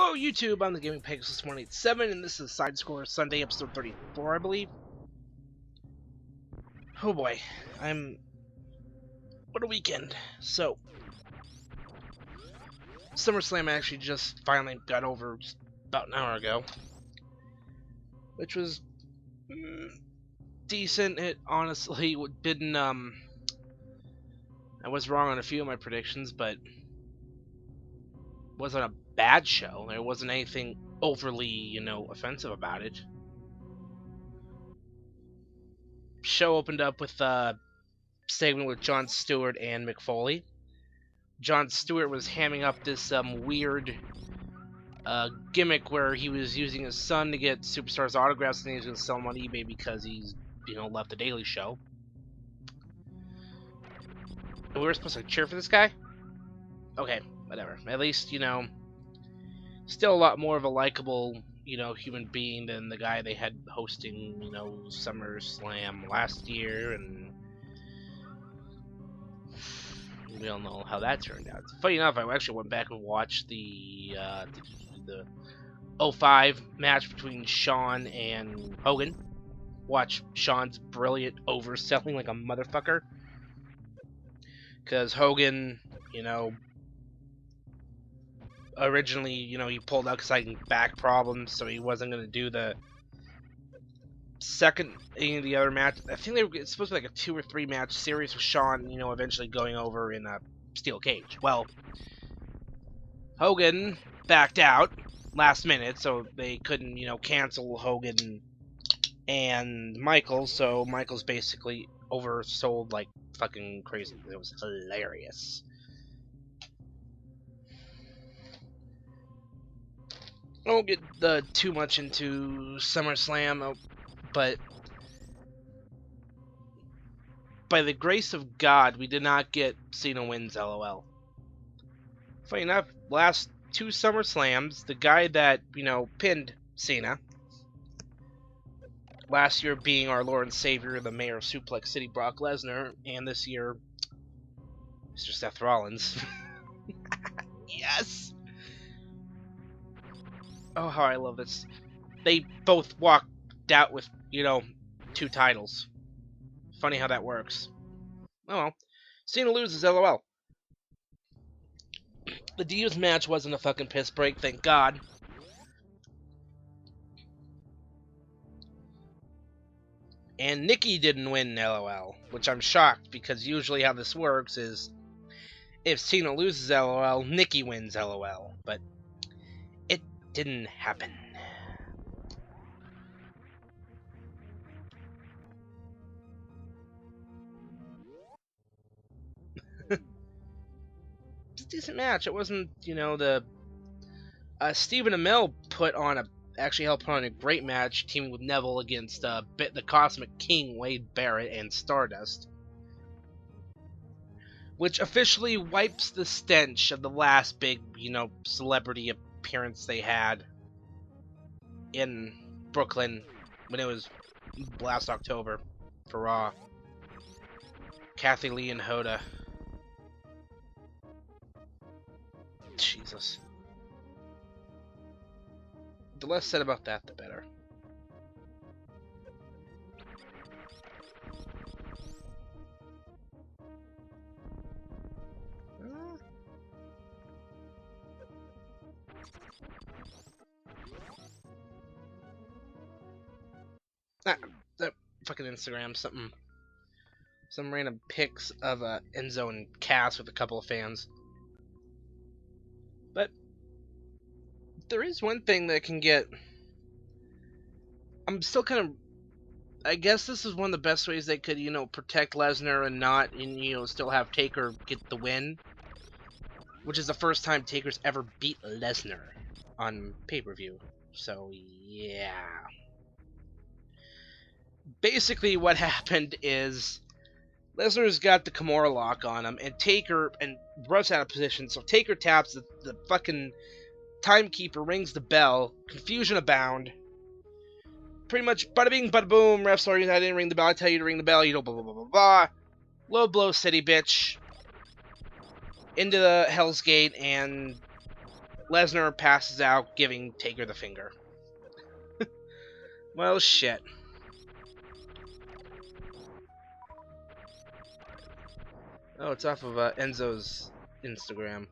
Hello YouTube, I'm the Gaming Pegasus 187 and this is Side Score Sunday episode 34, I believe. Oh boy, what a weekend. So, Summerslam actually just finally got over just about an hour ago. Which was decent. It honestly didn't, I was wrong on a few of my predictions, but wasn't a bad show. There wasn't anything overly, offensive about it. Show opened up with a segment with Jon Stewart and Mick Foley. Jon Stewart was hamming up this weird gimmick where he was using his son to get superstars' autographs and he was going to sell them on eBay because he's, left the Daily Show. And we were supposed to cheer for this guy? Okay, whatever. At least, still a lot more of a likable, human being than the guy they had hosting, Summerslam last year, and we all know how that turned out. Funny enough, I actually went back and watched the 05 match between Shawn and Hogan. Watch Shawn's brilliant overselling like a motherfucker. Because Hogan, originally, he pulled out because I back problems, so he wasn't going to do the second any of the other match. I think it's supposed to be like a 2 or 3 match series with Shawn, eventually going over in a steel cage. Well, Hogan backed out last minute, so they couldn't, cancel Hogan and Michael, so Michael's basically oversold like fucking crazy. It was hilarious. I won't get too much into SummerSlam, but by the grace of God, we did not get Cena wins, LOL. Funny enough, last 2 SummerSlams, the guy that, pinned Cena, last year being our Lord and Savior, the Mayor of Suplex City, Brock Lesnar, and this year, Mr. Seth Rollins. Yes! Oh, how I love this. They both walked out with, 2 titles. Funny how that works. Oh well. Cena loses, LOL. The Divas match wasn't a fucking piss break, thank God. And Nikki didn't win, LOL. Which I'm shocked, because usually how this works is if Cena loses, LOL, Nikki wins, LOL. But it didn't happen. It's a decent match. It wasn't, the Stephen Amell actually helped put on a great match, teaming with Neville against the Cosmic King, Wade Barrett, and Stardust, which officially wipes the stench of the last big, celebrity appearance they had in Brooklyn when it was last October for Raw. Kathy Lee and Hoda. Jesus. The less said about that, the better. That fucking Instagram, some random pics of Enzo and Cass with a couple of fans. But there is one thing that can get... I'm still kind of... I guess this is one of the best ways they could, protect Lesnar and not, still have Taker get the win. Which is the first time Taker's ever beat Lesnar on pay-per-view. So, yeah. Basically, what happened is Lesnar's got the Kimura lock on him, and Taker, and Russ out of position, so Taker taps the fucking timekeeper, rings the bell, confusion abound. Pretty much, bada bing, bada boom, ref, sorry, I didn't ring the bell, I tell you to ring the bell, blah, blah, blah, blah, blah. Low blow city, bitch. Into the Hell's Gate, and Lesnar passes out, giving Taker the finger. Well, shit. Oh, it's off of Enzo's Instagram.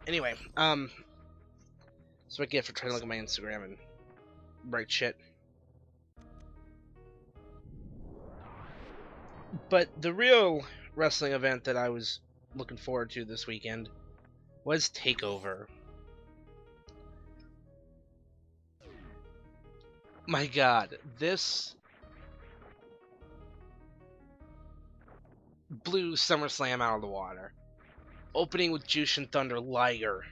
Anyway, so I get for trying to look at my Instagram and write shit. But the real wrestling event that I was looking forward to this weekend was Takeover. My God, this blew Summerslam out of the water. Opening with Jushin Thunder Liger.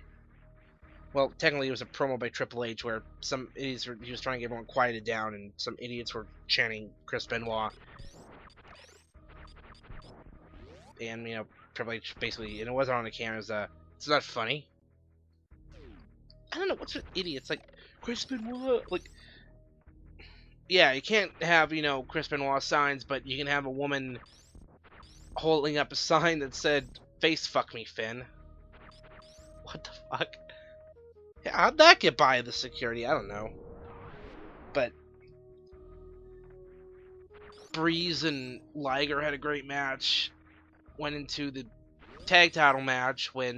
Well, technically it was a promo by Triple H where some idiots he was trying to get everyone quieted down and some idiots were chanting Chris Benoit. And, you know, Triple H basically, and it wasn't on the camera, it's not funny. I don't know, what's with idiots? Like, Chris Benoit, like, yeah, you can't have, you know, Chris Benoit signs, but you can have a woman holding up a sign that said, "Face fuck me, Finn." What the fuck? Yeah, how'd that get by the security? I don't know. But Breeze and Liger had a great match. Went into the tag title match with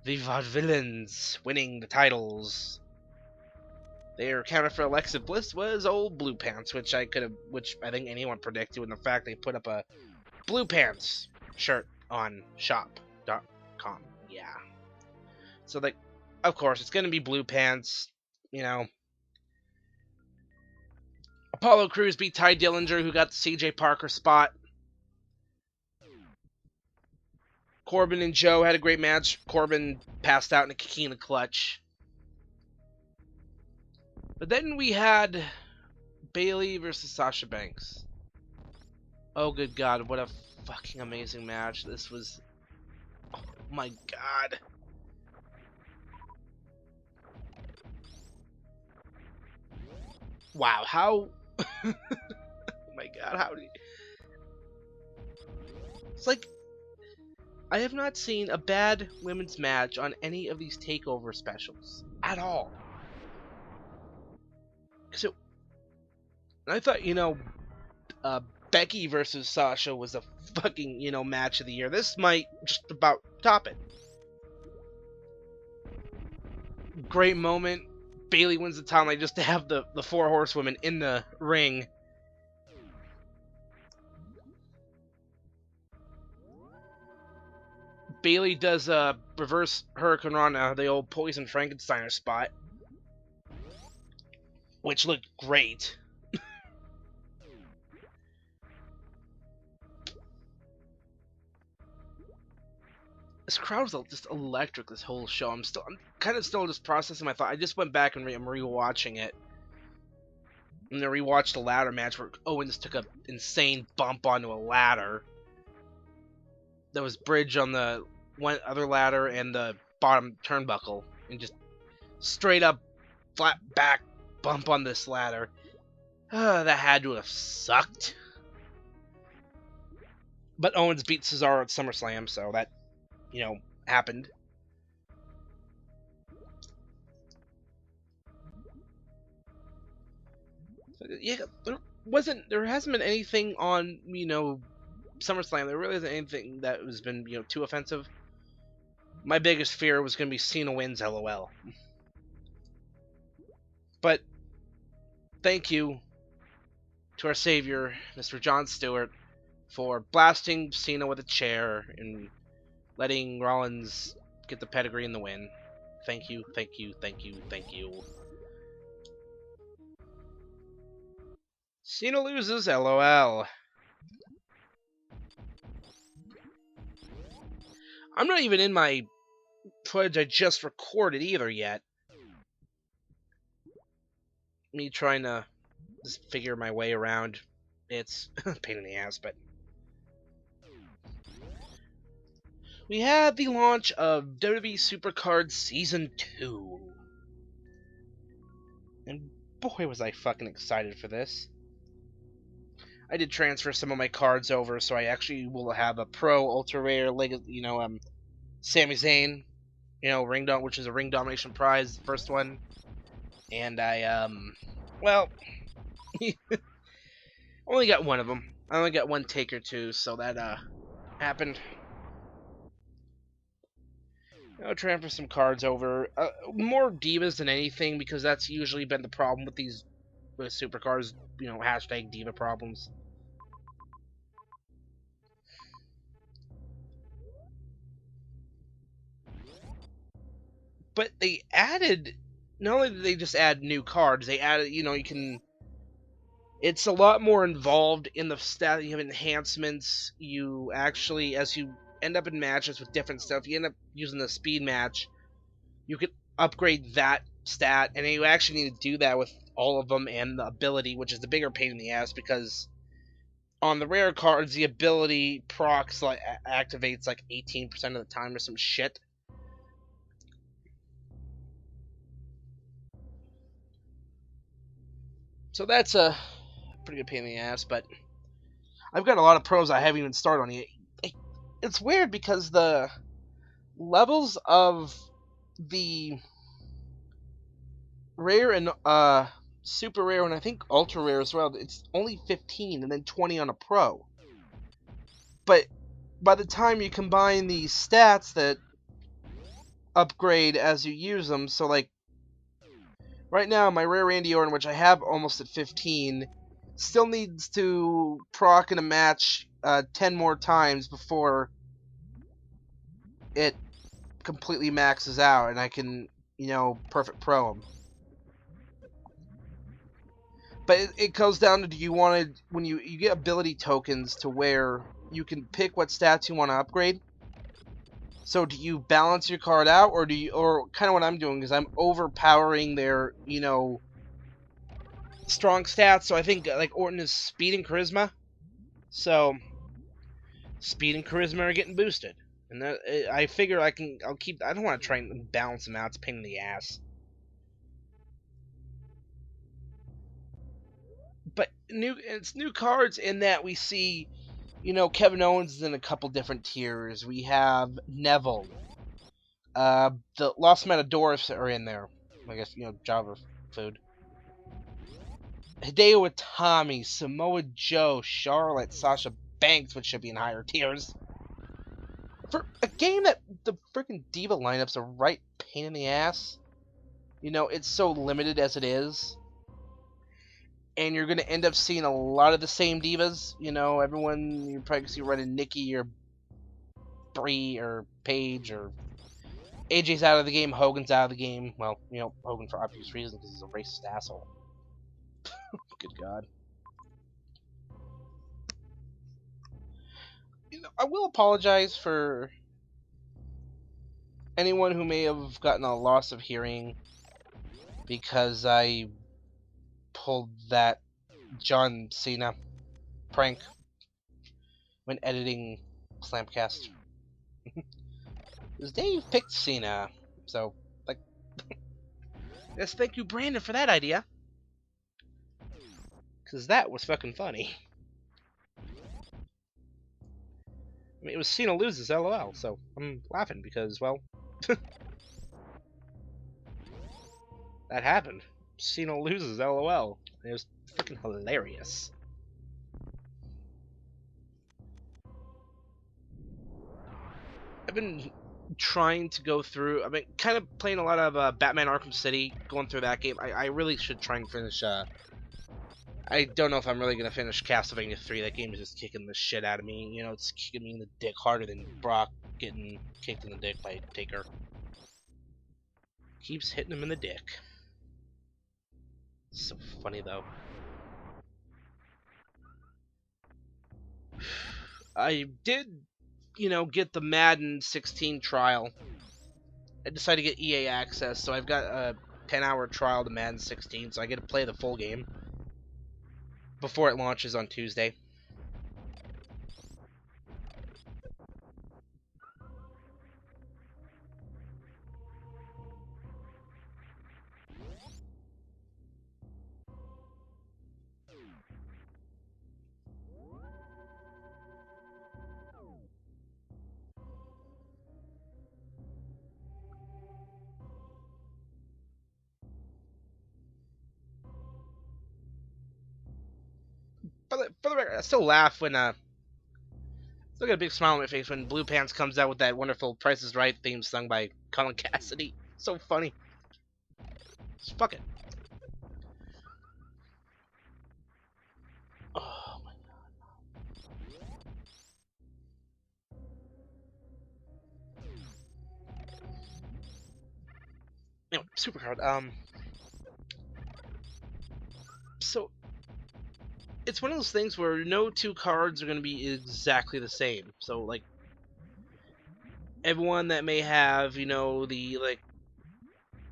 the Vaudevillains winning the titles. Their counter for Alexa Bliss was old Blue Pants, which I think anyone predicted, and the fact they put up a Blue Pants shirt on shop.com. Yeah. So like, of course, it's gonna be Blue Pants, you know. Apollo Crews beat Ty Dillinger, who got the CJ Parker spot. Corbin and Joe had a great match. Corbin passed out in a kick in the clutch. But then we had Bayley versus Sasha Banks. Oh, good God, what a fucking amazing match. This was... Oh, my God. Wow, how... Oh, my God, how do you... It's like... I have not seen a bad women's match on any of these Takeover specials. At all. So, I thought, you know, Becky versus Sasha was a fucking, you know, match of the year. This might just about top it. Great moment. Bayley wins the title. Like, just to have the four horsewomen in the ring. Bayley does a reverse Hurricane Rana, the old Poison Frankensteiner spot, which looked great. This crowd was just electric this whole show. I'm kind of still just processing my thought. I just went back and I'm rewatching it. And I rewatched the ladder match where Owens took an insane bump onto a ladder. There was bridge on the one other ladder and the bottom turnbuckle. And just straight up flat back bump on this ladder. That had to have sucked. But Owens beat Cesaro at SummerSlam, so that, you know, happened. Yeah, there hasn't been anything on, you know, SummerSlam. There really isn't anything that has been, you know, too offensive. My biggest fear was going to be Cena wins, LOL. But thank you to our savior, Mr. Jon Stewart, for blasting Cena with a chair and letting Rollins get the pedigree and the win. Thank you, thank you, thank you, thank you. Cena loses, LOL. I'm not even in my footage I just recorded either yet. Me trying to just figure my way around. It's a pain in the ass, but... we had the launch of WWE Supercard Season 2. And boy, was I fucking excited for this. I did transfer some of my cards over, so I actually will have a Pro Ultra Rare, Sami Zayn, which is a ring domination prize, the first one. And I, well, only got one of them. I only got one Taker too, so that, happened. I'll transfer some cards over. More divas than anything, because that's usually been the problem with these supercars, hashtag diva problems. But they added, not only did they just add new cards, they added, you can, it's a lot more involved in the stat. You have enhancements. You actually, as you end up in matches with different stuff, you end up using the speed match. You can upgrade that stat, and you actually need to do that with all of them and the ability, which is the bigger pain in the ass, because on the rare cards, the ability procs activates like 18% of the time or some shit. So that's a pretty good pain in the ass, but I've got a lot of pros I haven't even started on yet. It's weird because the levels of the rare and super rare, and I think ultra rare as well, it's only 15 and then 20 on a pro. But by the time you combine the stats that upgrade as you use them, so like right now my rare Randy Orton, which I have almost at 15, still needs to proc in a match 10 more times before it completely maxes out and I can, perfect pro him. But it goes down to, do you want to, when you get ability tokens to where you can pick what stats you want to upgrade. So do you balance your card out, or kind of what I'm doing is I'm overpowering their, strong stats. So I think like Orton is speed and charisma. So speed and charisma are getting boosted. And that, I figure I don't want to try and balance them out. It's a pain in the ass. But it's new cards in that we see, Kevin Owens is in a couple different tiers. We have Neville. The Lost Matadors are in there. I guess, Java food. Hideo Itami, Samoa Joe, Charlotte, Sasha Banks, which should be in higher tiers. For a game that the freaking Diva lineups are right pain in the ass, it's so limited as it is. And you're going to end up seeing a lot of the same divas. Everyone, you're probably going to see running Nikki or Brie or Paige, or AJ's out of the game, Hogan's out of the game. Well, Hogan for obvious reasons because he's a racist asshole. Good God. I will apologize for anyone who may have gotten a loss of hearing because I pulled that John Cena prank when editing Slamcast. Because Dave picked Cena, so, like, yes, thank you, Brandon, for that idea. Because that was fucking funny. I mean, it was Cena loses, LOL, so I'm laughing because, well, that happened. Cena loses, LOL. It was fucking hilarious. I've been trying to go through. I've been kind of playing a lot of Batman Arkham City, going through that game. I really should try and finish. I don't know if I'm really gonna finish Castlevania 3. That game is just kicking the shit out of me. It's kicking me in the dick harder than Brock getting kicked in the dick by Taker. Keeps hitting him in the dick. So funny though. I did, get the Madden 16 trial. I decided to get EA access, so I've got a 10-hour trial to Madden 16, so I get to play the full game before it launches on Tuesday. for the record, I still laugh when still got a big smile on my face when Blue Pants comes out with that wonderful Price is Right theme sung by Colin Cassidy. So funny. Just fuck it. Oh my anyway, Supercard. So it's one of those things where no two cards are going to be exactly the same. So like everyone that may have, the like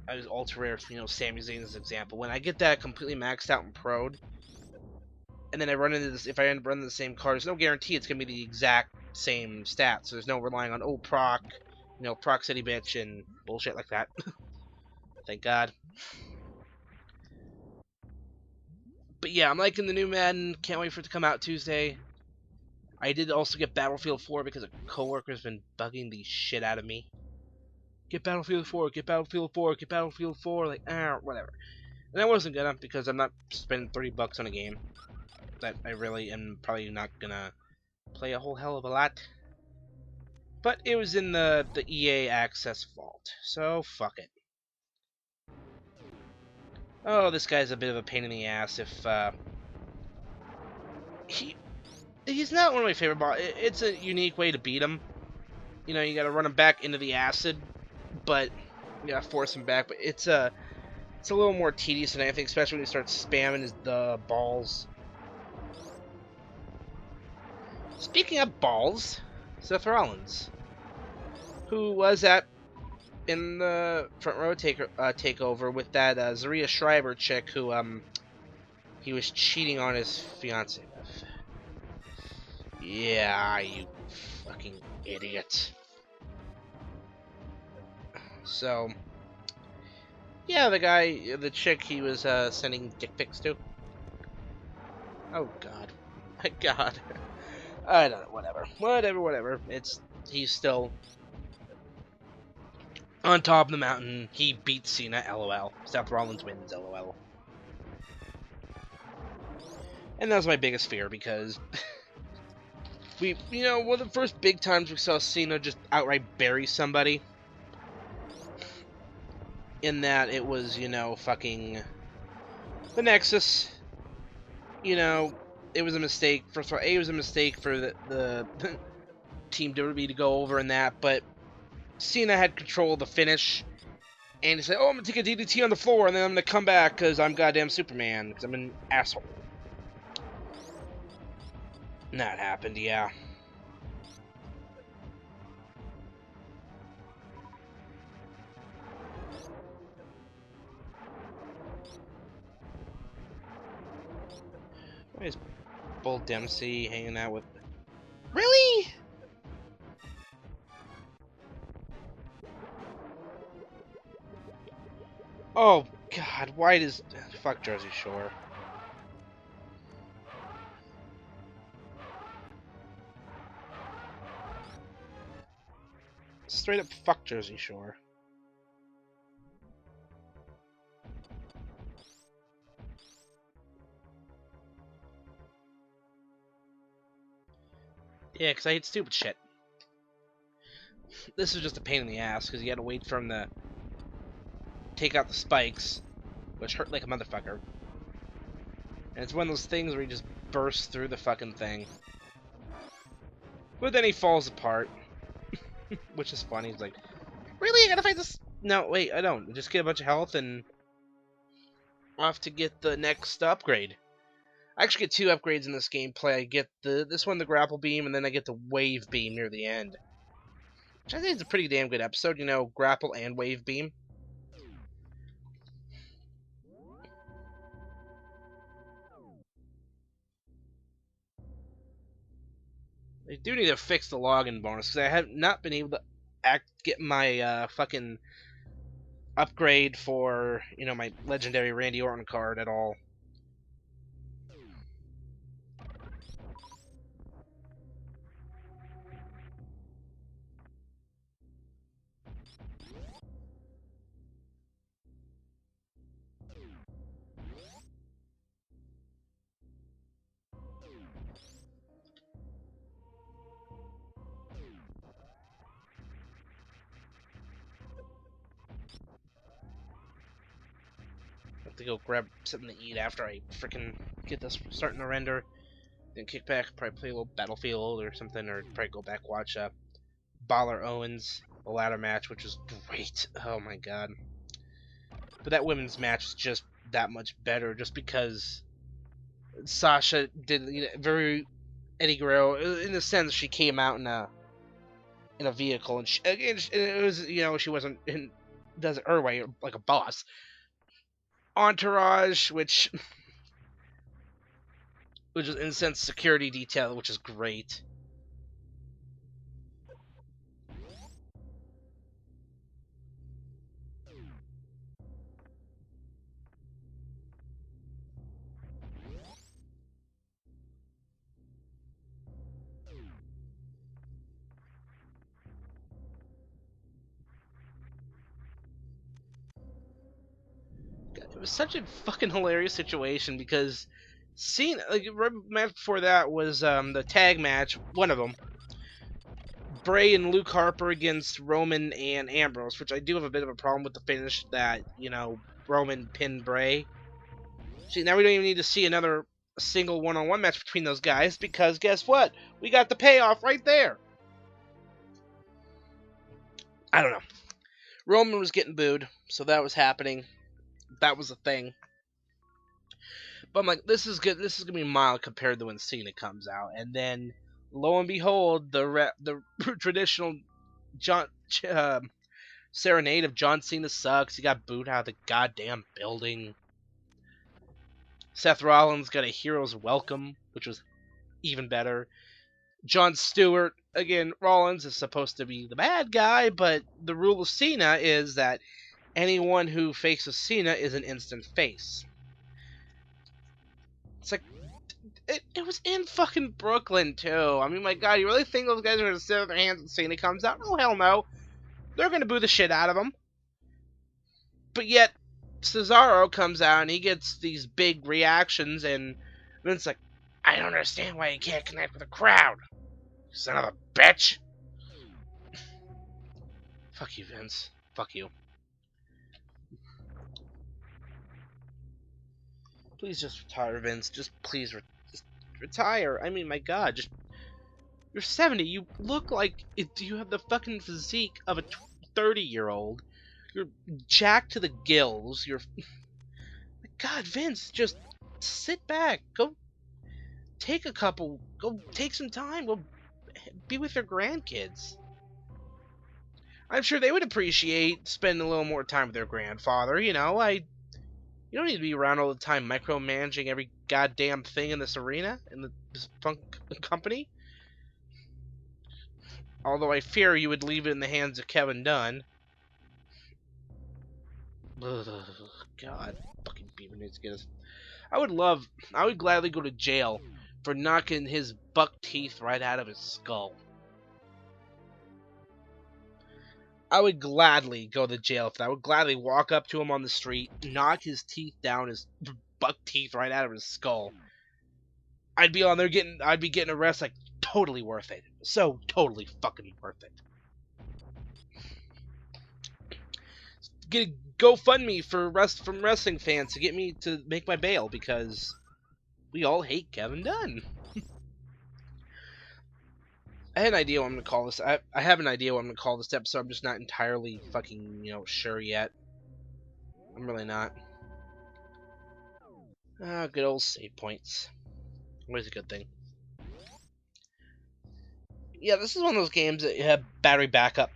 I was ultra rare, Sami Zayn as an example. When I get that completely maxed out and pro'd, and then I run into this, if I end up running the same card, there's no guarantee it's going to be the exact same stats. So there's no relying on, proc, proc city bitch and bullshit like that. Thank God. But yeah, I'm liking the new Madden. Can't wait for it to come out Tuesday. I did also get Battlefield 4 because a coworker's been bugging the shit out of me. Get Battlefield 4, get Battlefield 4, get Battlefield 4, like, whatever. And I wasn't gonna, because I'm not spending $30 on a game that I really am probably not gonna play a whole hell of a lot. But it was in the EA Access vault, so fuck it. Oh, this guy's a bit of a pain in the ass. If he's not one of my favorite bosses. It's a unique way to beat him. You gotta run him back into the acid, but you gotta force him back. But it's a little more tedious than anything, especially when he starts spamming the balls. Speaking of balls, Seth Rollins, who was in the front row takeover with that Zaria Schreiber chick who he was cheating on his fiance with. Yeah, you fucking idiot. So, yeah, the chick he was sending dick pics to. Oh God, my God. I don't know. Whatever. He's still on top of the mountain. He beats Cena. LOL. Seth Rollins wins. LOL. And that was my biggest fear because one of the first big times we saw Cena just outright bury somebody. In that it was, fucking the Nexus. It was a mistake. First of all, it was a mistake for the Team WWE to go over in that, but Cena had control of the finish, and he said, "Oh, I'm gonna take a DDT on the floor, and then I'm gonna come back because I'm goddamn Superman, because I'm an asshole." And that happened, yeah. Why is Bull Dempsey hanging out with? Really? Oh God, why does fuck Jersey Shore? Straight up fuck Jersey Shore. Yeah, because I hate stupid shit. This is just a pain in the ass because you had to wait for him to take out the spikes, which hurt like a motherfucker. And it's one of those things where he just bursts through the fucking thing. But then he falls apart. Which is funny. He's like, really? I gotta fight this? No, wait, I don't. Just get a bunch of health and off to get the next upgrade. I actually get 2 upgrades in this gameplay. I get this one, the grapple beam, and then I get the wave beam near the end. Which I think is a pretty damn good episode, grapple and wave beam. They do need to fix the login bonus, because I have not been able to get my fucking upgrade for, my legendary Randy Orton card at all. to go grab something to eat after I freaking get this starting to render. Then kick back, probably play a little Battlefield or something, or probably go back watch Balor Owens, the ladder match, which was great. Oh my god. But that women's match is just that much better, just because Sasha did very Eddie Guerrero in a sense. She came out in a vehicle, and it was she wasn't in does it her way like a boss. Entourage, which is in a sense security detail, which is great. It was such a fucking hilarious situation because Cena, like right match before that was the tag match, one of them, Bray and Luke Harper against Roman and Ambrose, which I do have a bit of a problem with the finish that Roman pinned Bray. See, now we don't even need to see another single one-on-one match between those guys because guess what? We got the payoff right there. I don't know. Roman was getting booed, so that was happening. That was a thing. But I'm like, this is good. This is gonna be mild compared to when Cena comes out, and then lo and behold, the traditional John serenade of John Cena sucks. He got booed out of the goddamn building. Seth Rollins got a hero's welcome, which was even better. Jon Stewart, again, Rollins is supposed to be the bad guy, but the rule of Cena is that anyone who faces Cena is an instant face. It's like, it was in fucking Brooklyn, too. I mean, my god, you really think those guys are going to sit on their hands when Cena comes out? Oh, hell no. They're going to boo the shit out of him. But yet, Cesaro comes out and he gets these big reactions, and Vince's like, I don't understand why you can't connect with the crowd. Son of a bitch. Fuck you, Vince. Fuck you. Please just retire, Vince. Just please just retire. I mean, my god, you're 70. You look like you have the fucking physique of a 30-year-old. You're jacked to the gills. You're God, Vince, just sit back. Go take some time. Go be with your grandkids. I'm sure they would appreciate spending a little more time with their grandfather. You don't need to be around all the time micromanaging every goddamn thing in this arena, in this punk company. Although I fear you would leave it in the hands of Kevin Dunn. Ugh, God, fucking Beaver needs to get us. I would gladly go to jail for knocking his buck teeth right out of his skull. I would gladly go to jail for that. I would gladly walk up to him on the street, knock his teeth down, his buck teeth right out of his skull. I'd be getting arrested. Like, totally worth it. So totally fucking worth it. Get a GoFundMe from wrestling fans to get me to make my bail because we all hate Kevin Dunn. I had an idea what I'm gonna call this. I have an idea what I'm gonna call this episode. I'm just not entirely fucking sure yet. I'm really not. Good old save points. Always a good thing. Yeah, this is one of those games that you have battery backup.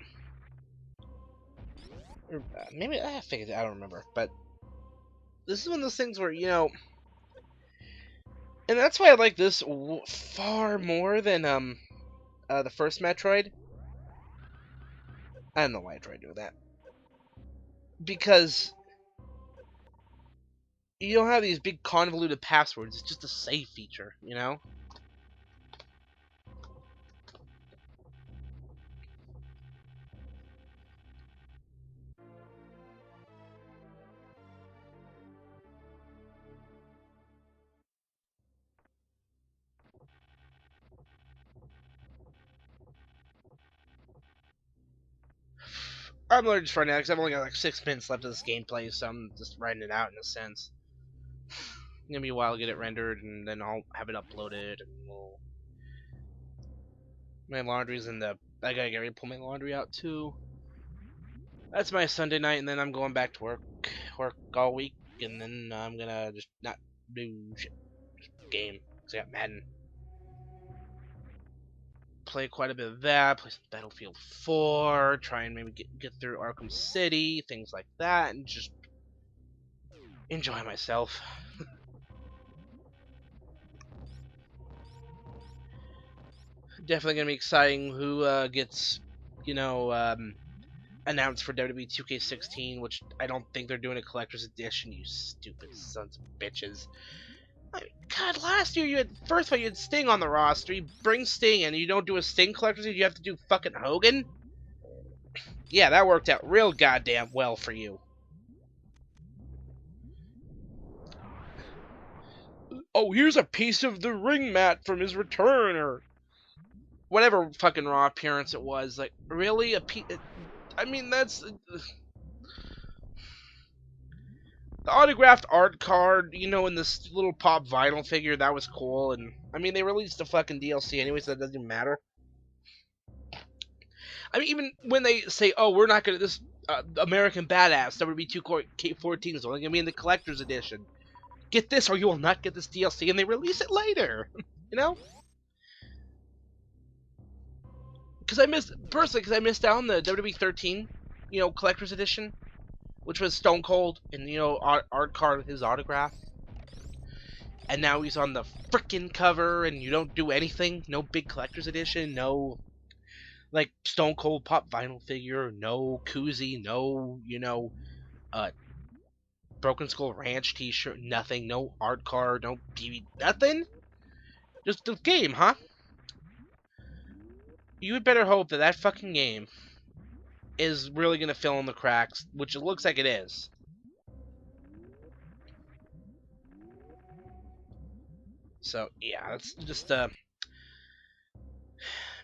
Or maybe I figured I don't remember, but this is one of those things where and that's why I like this far more than the first Metroid. I don't know why I tried doing that. Because you don't have these big convoluted passwords. It's just a save feature, I'm literally just running out because I've only got like 6 minutes left of this gameplay, so I'm just writing it out in a sense. Give me a while to get it rendered, and then I'll have it uploaded, and my laundry's in the. I gotta get ready to pull my laundry out too. That's my Sunday night, and then I'm going back to work all week, and then I'm gonna just not do shit. Just game. Cause I got Madden. Play quite a bit of that. Play some Battlefield 4. Try and maybe get through Arkham City, things like that, and just enjoy myself. Definitely gonna be exciting who gets, you know, announced for WWE 2K16, which I don't think they're doing a collector's edition. You stupid sons of bitches. I mean, God, last year you had first of all you had Sting on the roster. You bring Sting and you don't do a Sting collector's edition. You have to do fucking Hogan. Yeah, that worked out real goddamn well for you. Oh, here's a piece of the ring mat from his return, or whatever fucking Raw appearance it was. Like, really? I mean, that's. The autographed art card, you know, in this little pop vinyl figure, that was cool. And, I mean, they released the fucking DLC anyway, so that doesn't even matter. I mean, even when they say, oh, we're not gonna. This American Badass WWE 2K14 is only gonna be in the collector's edition. Get this, or you will not get this DLC, and they release it later. You know? Because I missed out on the WWE 13, you know, collector's edition, which was Stone Cold and, you know, art card with his autograph. And now he's on the frickin' cover, and you don't do anything. No big collector's edition, no like Stone Cold pop vinyl figure, no koozie, no, you know, Broken Skull Ranch t-shirt, nothing, no art card, no DVD, nothing. Just the game, huh? You had better hope that fucking game is really gonna fill in the cracks, which it looks like it is. So yeah, that's just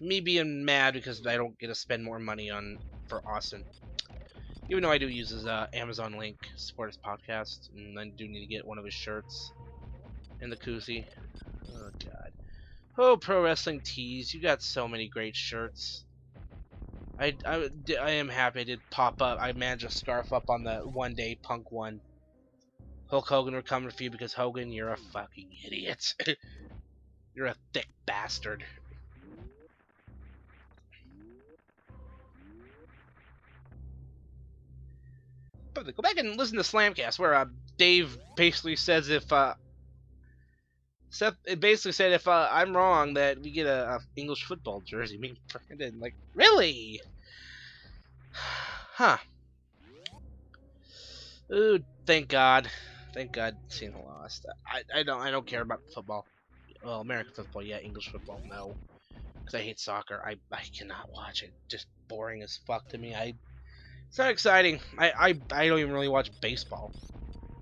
me being mad because I don't get to spend more money for Austin. Even though I do use his Amazon link, support his podcast, and I do need to get one of his shirts and the koozie. Oh god. Oh, Pro Wrestling Tees, you got so many great shirts. I am happy I did pop up. I managed to scarf up on the One Day Punk one. Hulk Hogan, we're coming for you because Hogan, you're a fucking idiot. You're a thick bastard. But go back and listen to Slamcast, where Dave basically says Seth basically said if I'm wrong that we get a English football jersey. Me and Brandon, like, really? Huh. Ooh, thank God. Thank God Cena lost. I don't care about football. Well, American football, yeah. English football, no. Because I hate soccer. I cannot watch it. Just boring as fuck to me. It's not exciting. I don't even really watch baseball.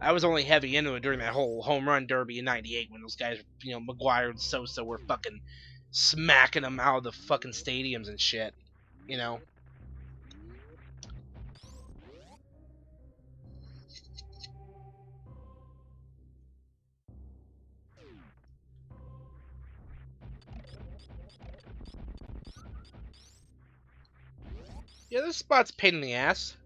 I was only heavy into it during that whole home run derby in '98 when those guys, you know, McGuire and Sosa were fucking smacking them out of the fucking stadiums and shit. You know? Yeah, this spot's a pain in the ass.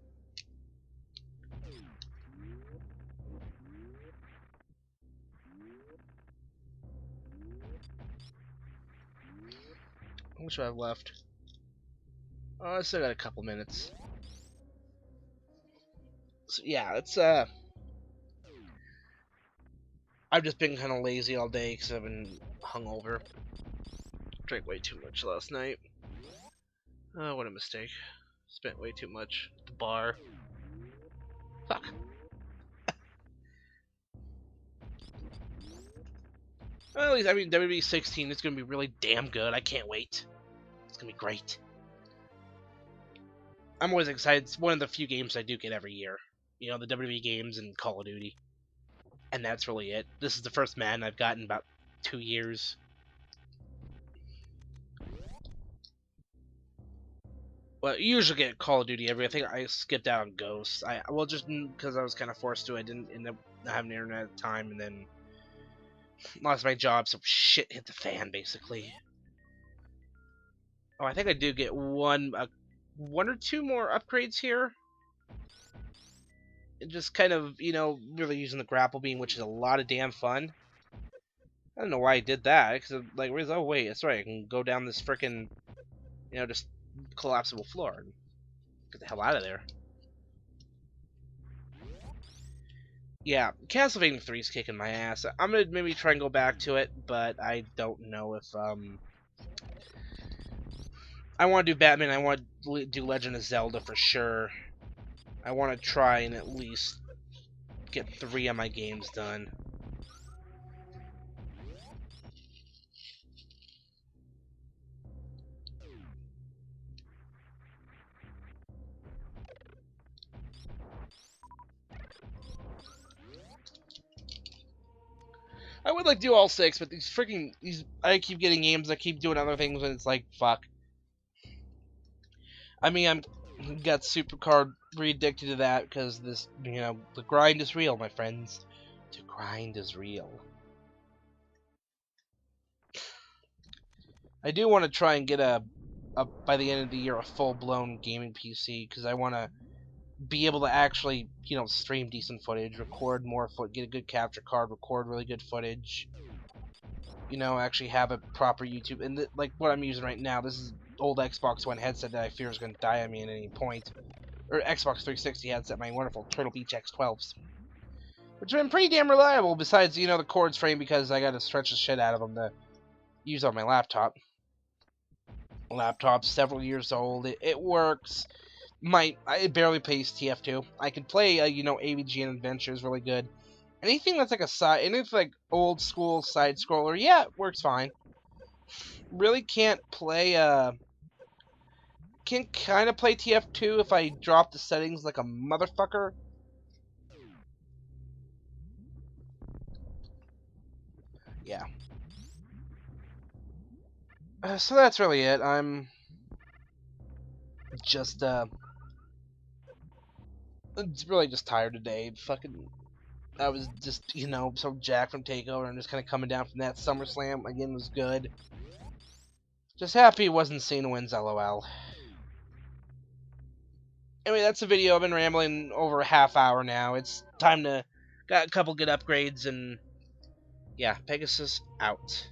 How much do I have left? Oh, I still got a couple minutes. So yeah, it's I've just been kind of lazy all day because I've been hungover. Drank way too much last night. Oh, what a mistake. Spent way too much at the bar. Fuck. Well, at least, I mean, WWE 16 is going to be really damn good. I can't wait. It's going to be great. I'm always excited. It's one of the few games I do get every year. You know, the WWE games and Call of Duty. And that's really it. This is the first Madden I've gotten in about 2 years. Well, you usually get Call of Duty I think I skipped out on Ghosts. Well, just because I was kind of forced to. I didn't end up having internet at the time, and then Lost my job, so shit hit the fan, basically. Oh, I think I do get one or two more upgrades here. And just kind of, really using the grapple beam, which is a lot of damn fun. I don't know why I did that, because, like, oh, wait, that's right, I can go down this frickin', just collapsible floor and get the hell out of there. Yeah, Castlevania 3 is kicking my ass. I'm gonna maybe try and go back to it, but I don't know if, I want to do Batman, I want to do Legend of Zelda for sure. I want to try and at least get 3 of my games done. I would like to do all 6, but I keep getting games, I keep doing other things, and it's like, fuck. I mean, I'm got Supercard re-addicted to that, because this, the grind is real, my friends. The grind is real. I do want to try and get by the end of the year, a full-blown gaming PC, because I want to be able to actually, stream decent footage, record more get a good capture card, record really good footage, actually have a proper YouTube. And like what I'm using right now, this is old Xbox One headset that I fear is going to die on me at any point, or Xbox 360 headset, my wonderful Turtle Beach X12s, which have been pretty damn reliable. Besides, the cords frame, because I got to stretch the shit out of them to use on my laptop. Laptop's several years old. It works. It barely plays TF2. I can play, AVG and Adventures really good. Anything that's like anything like old school side scroller, yeah, it works fine. Really can't play, can kind of play TF2 if I drop the settings like a motherfucker. Yeah. So that's really it. I'm just, really just tired today. I was just, so jacked from Takeover, and just kind of coming down from that. Summerslam, again, was good. Just happy it wasn't Cena wins, lol. Anyway, that's the video. I've been rambling over a half hour now. It's time to... Got a couple good upgrades, and... Yeah, Pegasus out.